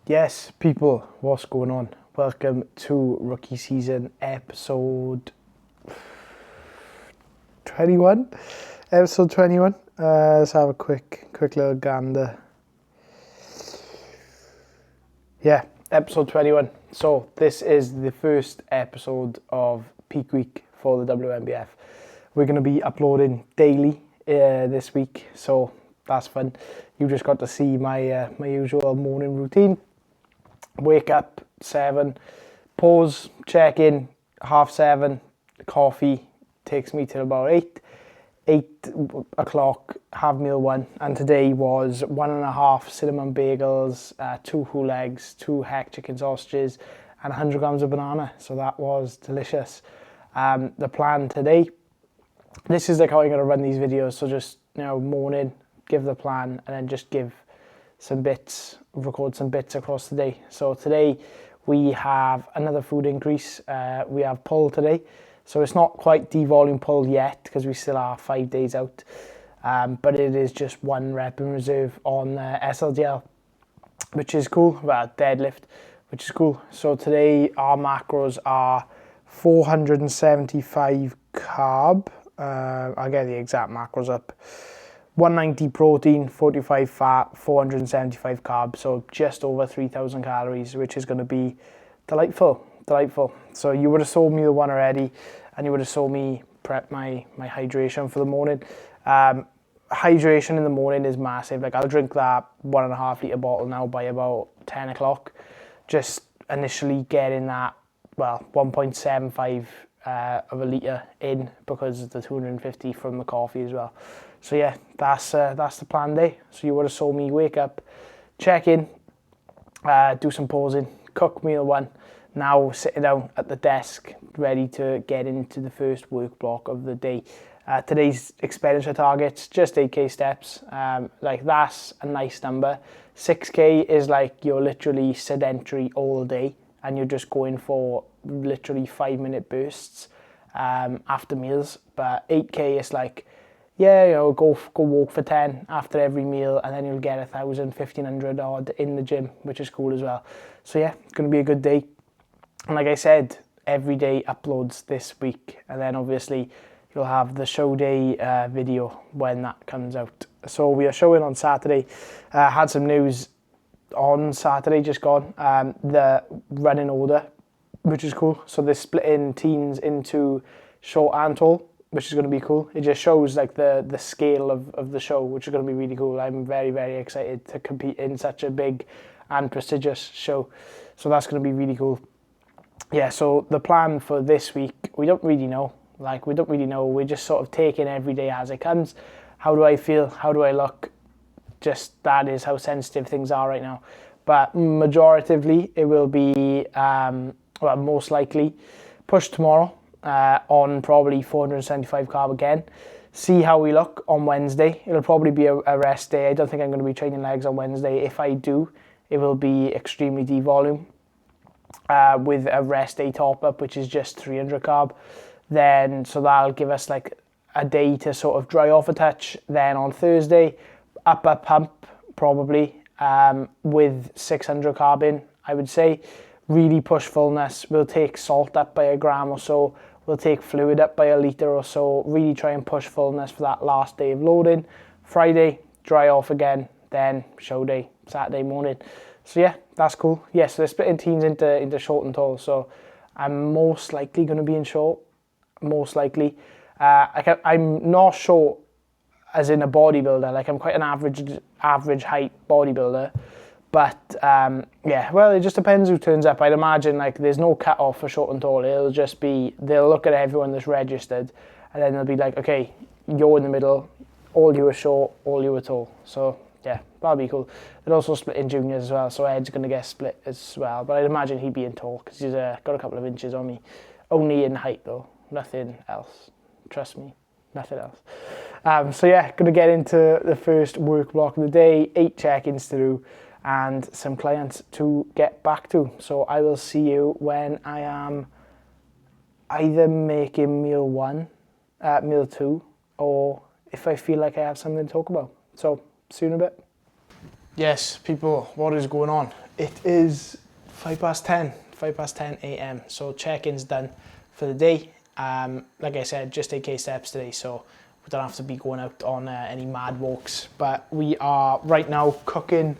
Yes, people, what's going on? Welcome to Rookie Season episode 21. Episode 21. Let's have a quick little gander. Yeah, episode 21. So this is the first episode of peak week for the WNBF. We're going to be uploading daily this week, so that's fun. You just got to see my my usual morning routine. Wake up 7, pause, check in 7:30, coffee takes me till about 8 o'clock, have meal 1, and today was 1.5 cinnamon bagels, 2 whole eggs, 2 hack chicken sausages, and 100 grams of banana, so that was delicious. The plan today, this is like how I'm going to run these videos, so just, morning, give the plan, and then just give some bits, record some bits across the day. So today we have another food increase. We have pull today. So it's not quite devolume pull yet because we still are 5 days out. But it is just 1 rep in reserve on SLDL, which is cool. Well, deadlift, which is cool. So today our macros are 475 carb. I'll get the exact macros up. 190 protein, 45 fat, 475 carbs, so just over 3,000 calories, which is going to be delightful. So you would have saw meal 1 already, and you would have saw me prep my hydration for the morning. Hydration in the morning is massive. Like, I'll drink that 1.5 litre bottle now by about 10 o'clock. Just initially getting that, 1.75 of a litre in because of the 250 from the coffee as well. So yeah, that's the plan day. So you would have saw me wake up, check in, do some pausing, cook meal 1. Now sitting down at the desk, ready to get into the first work block of the day. Today's expenditure targets, just 8k steps. Like, that's a nice number. 6k is like you're literally sedentary all day and you're just going for literally 5-minute bursts after meals. But 8k is like, go walk for 10 after every meal, and then you'll get 1,000, 1,500 odd in the gym, which is cool as well. So yeah, it's going to be a good day. And like I said, every day uploads this week, and then obviously you'll have the show day video when that comes out. So we are showing on Saturday. Had some news on Saturday just gone. The running order, which is cool. So they're splitting teens into short and tall, which is going to be cool. It just shows like the scale of the show, which is going to be really cool. I'm very, very excited to compete in such a big and prestigious show. So that's going to be really cool. Yeah, so the plan for this week, we don't really know. We're just sort of taking every day as it comes. How do I feel? How do I look? Just that is how sensitive things are right now. But majoritively, it will be, most likely, push tomorrow. On probably 475 carb again. See how we look on Wednesday. It'll probably be a rest day. I don't think I'm going to be training legs on Wednesday. If I do, it will be extremely devolume with a rest day top up, which is just 300 carb. Then, so that'll give us like a day to sort of dry off a touch. Then on Thursday, upper pump probably with 600 carb in, I would say. Really push fullness. We'll take salt up by 1 gram or so. We'll take fluid up by 1 litre or so. Really try and push fullness for that last day of loading. Friday, dry off again. Then show day, Saturday morning. So yeah, that's cool. Yeah, so they're splitting teams into short and tall. So I'm most likely going to be in short. Most likely. I'm not short as in a bodybuilder. Like, I'm quite an average height bodybuilder. But, it just depends who turns up. I'd imagine, like, there's no cut-off for short and tall. It'll just be, they'll look at everyone that's registered, and then they'll be like, okay, you're in the middle, all you are short, all you are tall. So, yeah, that'll be cool. They'll also split in juniors as well, so Ed's going to get split as well. But I'd imagine he'd be in tall, because he's got a couple of inches on me. Only in height, though. Nothing else. Trust me, nothing else. Going to get into the first work block of the day, 8 check-ins to do, and some clients to get back to. So I will see you when I am either making meal 1, meal 2, or if I feel like I have something to talk about. So, see you in a bit. Yes, people, what is going on? It is 10 a.m. So check-in's done for the day. Like I said, just AK steps today, so we don't have to be going out on any mad walks. But we are right now cooking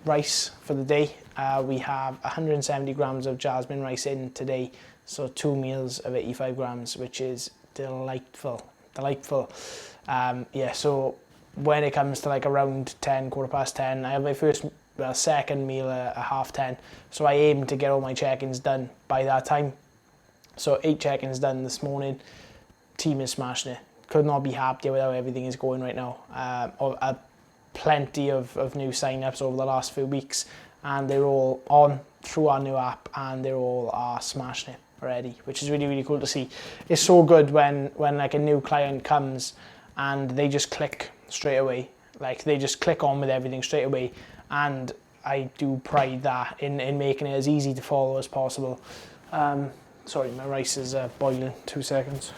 rice for the day. We have 170 grams of jasmine rice in today, so 2 meals of 85 grams, which is delightful. Yeah, so when it comes to like around 10, quarter past 10, I have my second meal at 10:30. So I aim to get all my check-ins done by that time. So 8 check-ins done this morning. Team is smashing it. Could not be happier with how everything is going right now. Plenty of new sign-ups over the last few weeks, and they're all on through our new app, and they all are smashing it already, which is really, really cool to see. It's so good when like a new client comes and they just click straight away. Like they just click on with everything straight away, and I do pride that in making it as easy to follow as possible. Sorry, my rice is boiling, 2 seconds.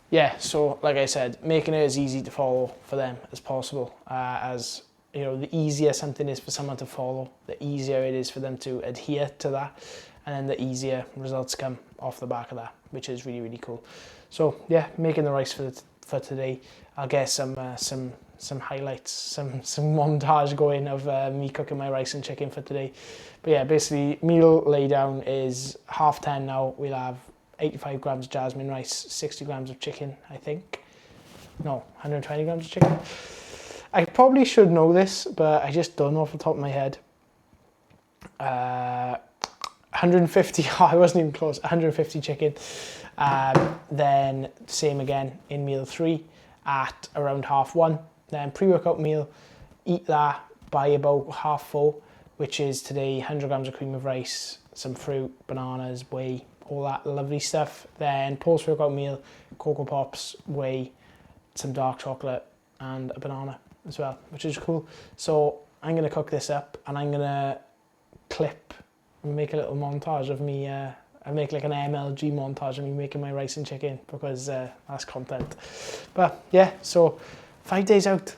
Yeah, so like I said, making it as easy to follow for them as possible. As you know, the easier something is for someone to follow, the easier it is for them to adhere to that, and then the easier results come off the back of that, which is really, really cool. So yeah, making the rice for today. I'll get some highlights, some montage going of me cooking my rice and chicken for today. But yeah, basically meal laydown is 10:30 now. We'll have 85 grams of jasmine rice, 60 grams of chicken, I think. No, 120 grams of chicken. I probably should know this, but I just don't know off the top of my head. 150, I wasn't even close, 150 chicken. Then same again in meal 3 at around 1:30. Then pre-workout meal, eat that by about 4:30, which is today 100 grams of cream of rice, some fruit, bananas, whey, all that lovely stuff. Then post-workout meal, Cocoa Pops, whey, some dark chocolate, and a banana as well, which is cool. So I'm going to cook this up, and I'm going to make a little montage of me, I make like an MLG montage of me making my rice and chicken, because that's content. But yeah, so 5 days out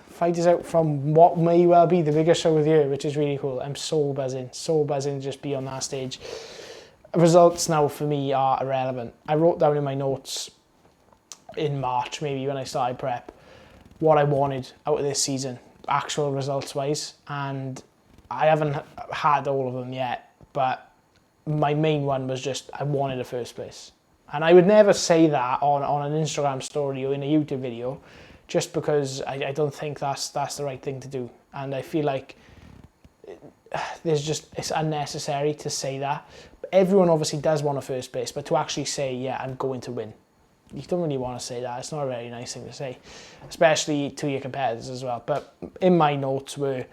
from what may well be the biggest show of the year, which is really cool. I'm so buzzing to just be on that stage. Results now for me are irrelevant. I wrote down in my notes in March, maybe when I started prep, what I wanted out of this season, actual results wise, and I haven't had all of them yet, but my main one was just I wanted a first place. And I would never say that on an Instagram story or in a YouTube video, just because I don't think that's the right thing to do. And I feel like it's unnecessary to say that. But everyone obviously does want a first place, but to actually say, yeah, I'm going to win, you don't really want to say that. It's not a very nice thing to say, especially to your competitors as well. But in my notes were,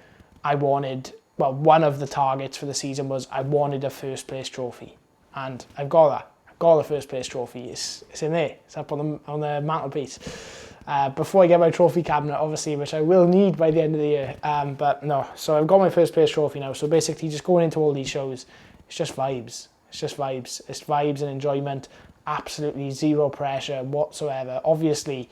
one of the targets for the season was I wanted a first place trophy, and I've got that. I've got the first place trophy. It's in there. It's up on the mantelpiece. Before I get my trophy cabinet, obviously, which I will need by the end of the year. But no, so I've got my first place trophy now. So basically, just going into all these shows, it's just vibes. It's vibes and enjoyment. Absolutely zero pressure whatsoever. Obviously,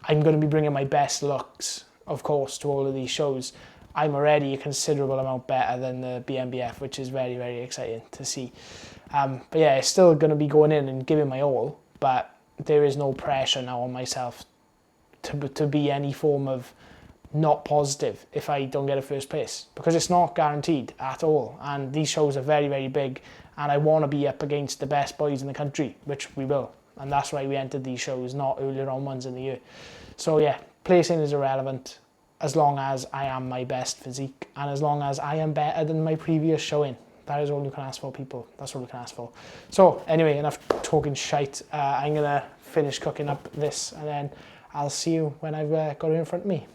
I'm going to be bringing my best looks, of course, to all of these shows. I'm already a considerable amount better than the BMBF, which is very, very exciting to see. But yeah, it's still going to be going in and giving my all, but there is no pressure now on myself to be any form of not positive if I don't get a first place, because it's not guaranteed at all. And these shows are very, very big, and I want to be up against the best boys in the country, which we will. And that's why we entered these shows, not earlier on ones in the year. So yeah, placing is irrelevant, as long as I am my best physique, and as long as I am better than my previous showing. That is all you can ask for, people. That's all you can ask for. So anyway, enough talking shite. I'm going to finish cooking up this, and then I'll see you when I've got it in front of me.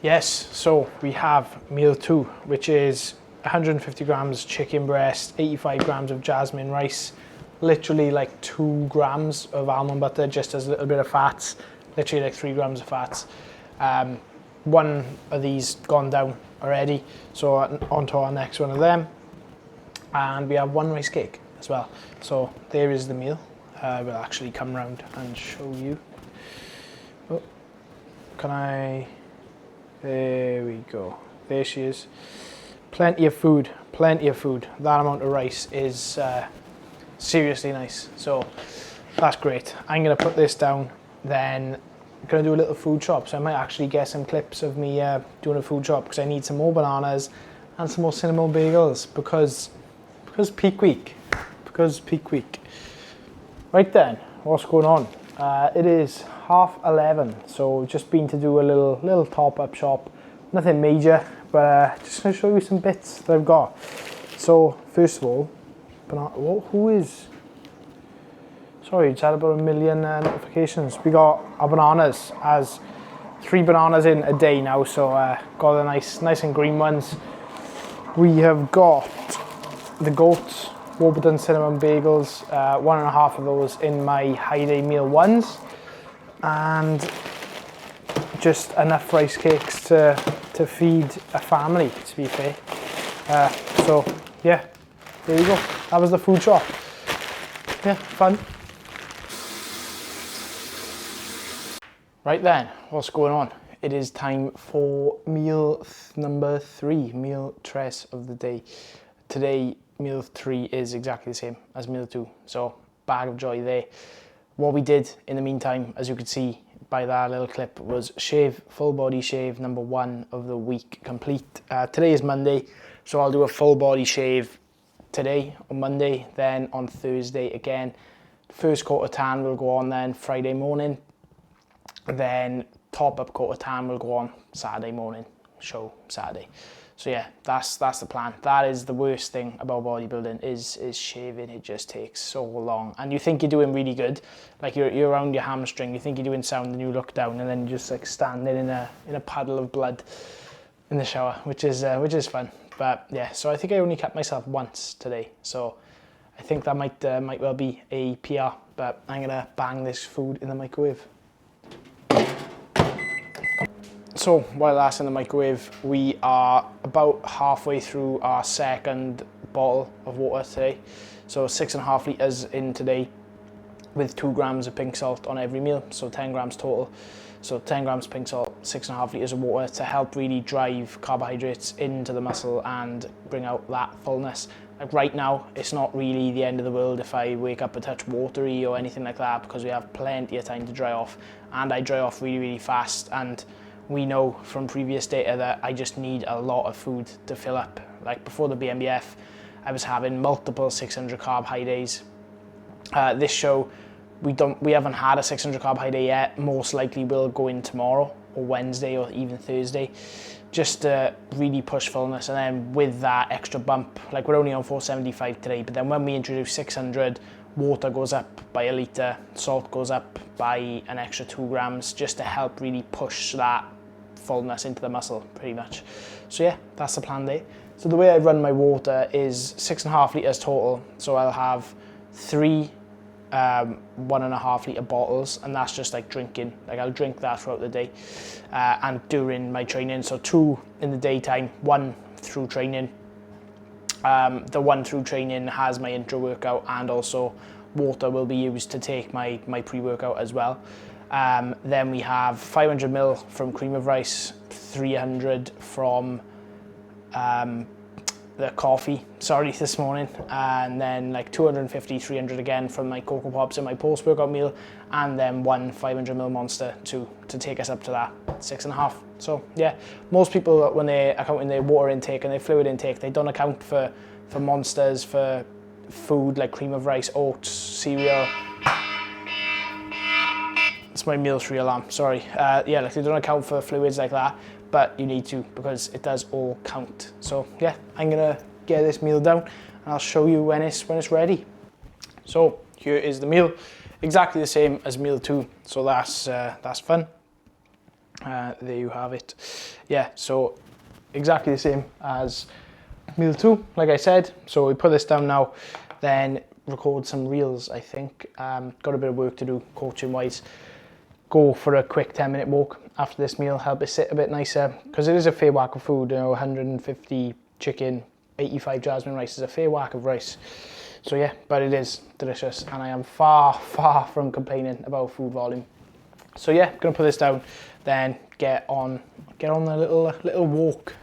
Yes, so we have meal 2, which is 150 grams chicken breast, 85 grams of jasmine rice, literally like 2 grams of almond butter, just as a little bit of fats, literally like 3 grams of fats. One of these gone down already, so on to our next one of them. And we have 1 rice cake as well. So there is the meal. We'll actually come round and show you. Oh, can I? There we go. There she is. Plenty of food, plenty of food. That amount of rice is seriously nice. So that's great. I'm gonna put this down, then I'm gonna do a little food shop. So I might actually get some clips of me doing a food shop, because I need some more bananas and some more cinnamon bagels because peak week. Right then, what's going on? It is 11:30, so just been to do a little top-up shop. Nothing major, but just going to show you some bits that I've got. So first of all, who is? Sorry, it's had about 1 million notifications. We got our bananas, as 3 bananas in a day now, so got the nice and green ones. We have got the goats, Warburton cinnamon bagels, 1.5 of those in my high day meal 1s, and just enough rice cakes to feed a family, to be fair. So yeah, there you go. That was the food shop. Yeah, fun. Right then, what's going on? It is time for meal number 3, meal tres of the day. Today, meal 3 is exactly the same as meal 2, so bag of joy there. What we did in the meantime, as you could see by that little clip, was shave, full body shave number 1 of the week complete. Today is Monday, so I'll do a full body shave today on Monday, then on Thursday again. First coat of tan will go on then Friday morning, then top up coat of tan will go on Saturday morning, show Saturday. So yeah, that's the plan. That is the worst thing about bodybuilding is shaving. It just takes so long, and you think you're doing really good, like you're around your hamstring. You think you're doing sound, and you look down, and then you're just like standing in a puddle of blood in the shower, which is fun. But yeah, so I think I only cut myself once today, so I think that might well be a PR. But I'm gonna bang this food in the microwave. So while that's in the microwave, we are about halfway through our second bottle of water today. So 6.5 litres in today, with 2 grams of pink salt on every meal, so 10 grams total. So 10 grams pink salt, 6.5 litres of water to help really drive carbohydrates into the muscle and bring out that fullness. Like right now, it's not really the end of the world if I wake up a touch watery or anything like that, because we have plenty of time to dry off, and I dry off really fast. And we know from previous data that I just need a lot of food to fill up. Like before the BMBF, I was having multiple 600 carb high days. This show, we haven't had a 600 carb high day yet. Most likely we'll go in tomorrow or Wednesday or even Thursday, just to really push fullness. And then with that extra bump, like we're only on 475 today, but then when we introduce 600, water goes up by 1 litre, salt goes up by an extra 2 grams, just to help really push that fullness into the muscle, pretty much. So yeah, that's the plan there. So the way I run my water is 6.5 litres total, so I'll have 3 1.5 litre bottles, and that's just like drinking. Like I'll drink that throughout the day and during my training. So 2 in the daytime, 1 through training. The 1 through training has my intro workout, and also water will be used to take my pre-workout as well. Then we have 500 ml from cream of rice, 300 from the coffee, this morning, and then like 250, 300 again from my Cocoa Pops in my post-workout meal, and then 1 500 ml Monster to take us up to that 6.5. So yeah, most people, when they're accounting their water intake and their fluid intake, they don't account for Monsters, for food like cream of rice, oats, cereal. It's my meal 3 alarm, sorry. Yeah, like they don't account for fluids like that, but you need to, because it does all count. So yeah, I'm gonna get this meal down, and I'll show you when it's ready. So here is the meal, exactly the same as meal 2, so that's fun. There you have it. Yeah, so exactly the same as meal 2, like I said. So we put this down now, then record some reels, I think. Got a bit of work to do coaching wise. Go for a quick 10-minute walk after this meal, help it sit a bit nicer, because it is a fair whack of food, 150 chicken, 85 jasmine rice is a fair whack of rice. So yeah, but it is delicious, and I am far from complaining about food volume. So yeah, gonna put this down, then get on a little walk.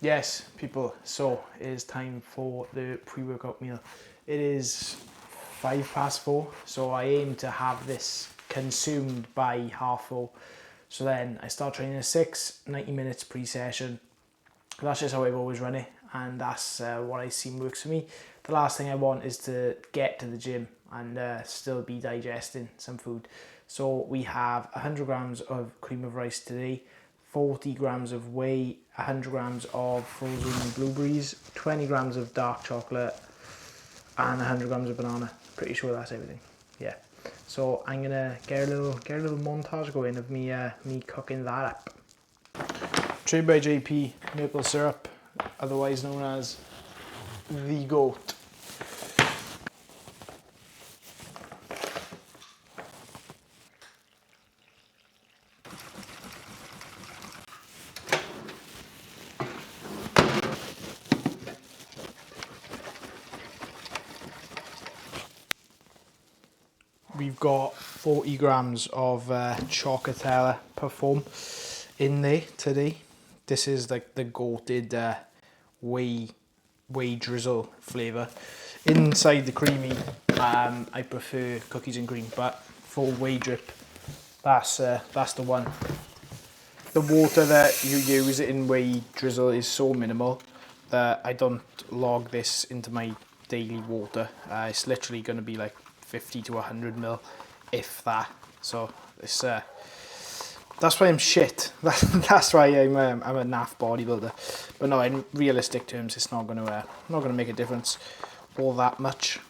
Yes, people, so it is time for the pre-workout meal. It is 4:05, so I aim to have this consumed by 4:30. So then I start training at 6, 90 minutes pre-session. That's just how I've always run it, and that's what I see works for me. The last thing I want is to get to the gym and still be digesting some food. So we have 100 grams of cream of rice today, 40 grams of whey, 100 grams of frozen blueberries, 20 grams of dark chocolate, and 100 grams of banana. Pretty sure that's everything. Yeah. So I'm gonna get a little montage going of me cooking that up. Trained by JP maple syrup, otherwise known as the goat. We've got 40 grams of chocolate perform in there today. This is like the goated whey drizzle flavour. Inside the creamy, I prefer cookies and cream, but for whey drip, that's the one. The water that you use in whey drizzle is so minimal that I don't log this into my daily water. It's literally going to be like 50 to 100 mil, if that. So it's that's why I'm shit. That's why I'm a naff bodybuilder. But no, in realistic terms, it's not gonna make a difference all that much.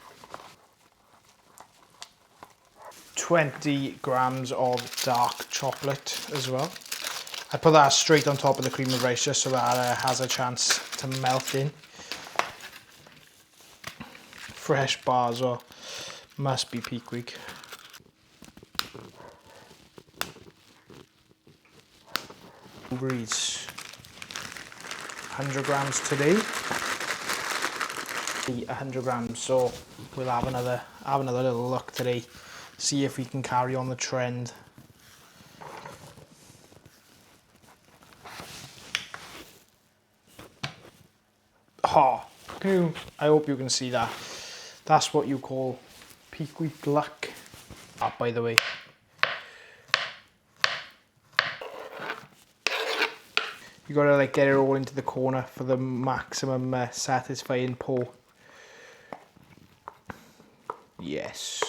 20 grams of dark chocolate as well. I put that straight on top of the cream of rice just so that has a chance to melt in. Fresh bar as well. Must be peak week. Blueberries. 100 grams today. 100 grams, so we'll have another little look today. See if we can carry on the trend. Oh, I hope you can see that. That's what you call peak week luck. Up, by the way. You gotta like get it all into the corner for the maximum satisfying pour. Yes.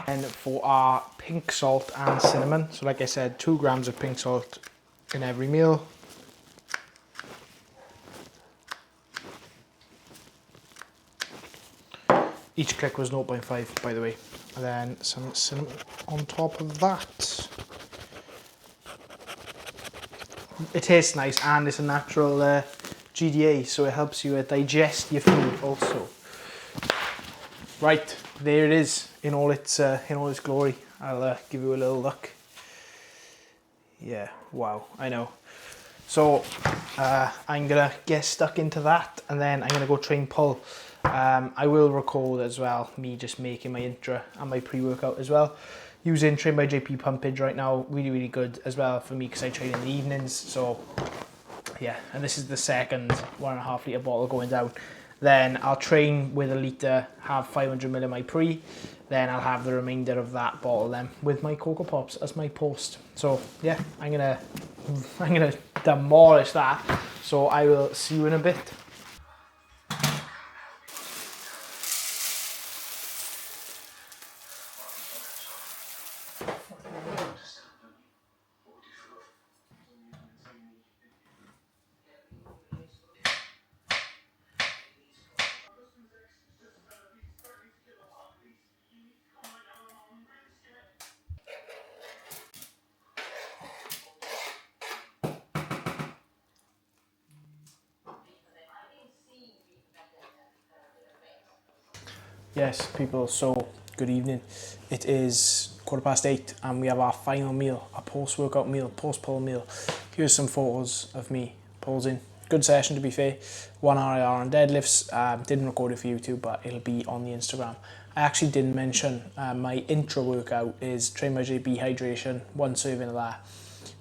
And for our pink salt and cinnamon, so like I said, 2 grams of pink salt in every meal. Each click was 0.5, by the way. And then some cinnamon on top of that. It tastes nice, and it's a natural GDA, so it helps you digest your food also. Right, there it is in all its glory. I'll give you a little look. Yeah, wow, I know. So I'm gonna get stuck into that, and then I'm gonna go train pull. I will record as well me just making my intra and my pre-workout as well. Using Trained by JP pumpage right now, really good as well for me because I train in the evenings. So yeah, and this is the second 1.5 litre bottle going down. Then I'll train with a litre, have 500 ml in my pre, then I'll have the remainder of that bottle then with my Cocoa Pops as my post. So yeah, I'm gonna demolish that. So I will see you in a bit. Yes, people, so good evening. It is 8:15 and we have our final meal, a post-workout meal, post-pull meal. Here's some photos of me posing. Good session, to be fair. 1 RIR on deadlifts. Didn't record it for YouTube, but it'll be on the Instagram. I actually didn't mention my intro workout is Train by JB hydration, 1 serving of that,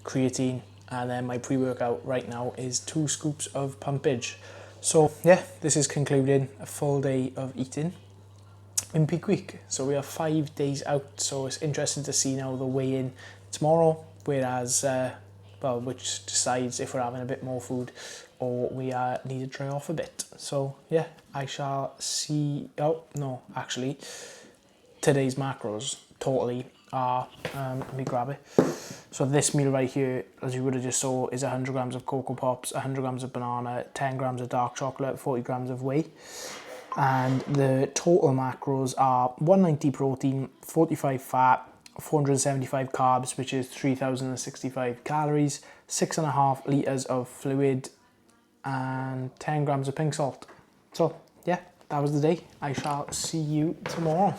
creatine, and then my pre-workout right now is 2 scoops of pumpage. So yeah, this is concluding a full day of eating in peak week. So we are 5 days out, so it's interesting to see now the weigh-in tomorrow, whereas which decides if we're having a bit more food or we need to dry off a bit. So yeah, I shall see. Oh no, actually today's macros totally are, let me grab it. So this meal right here, as you would have just saw, is 100 grams of Cocoa Pops, 100 grams of banana, 10 grams of dark chocolate, 40 grams of whey. And the total macros are 190 protein, 45 fat, 475 carbs, which is 3,065 calories, 6.5 litres of fluid, and 10 grams of pink salt. So yeah, that was the day. I shall see you tomorrow.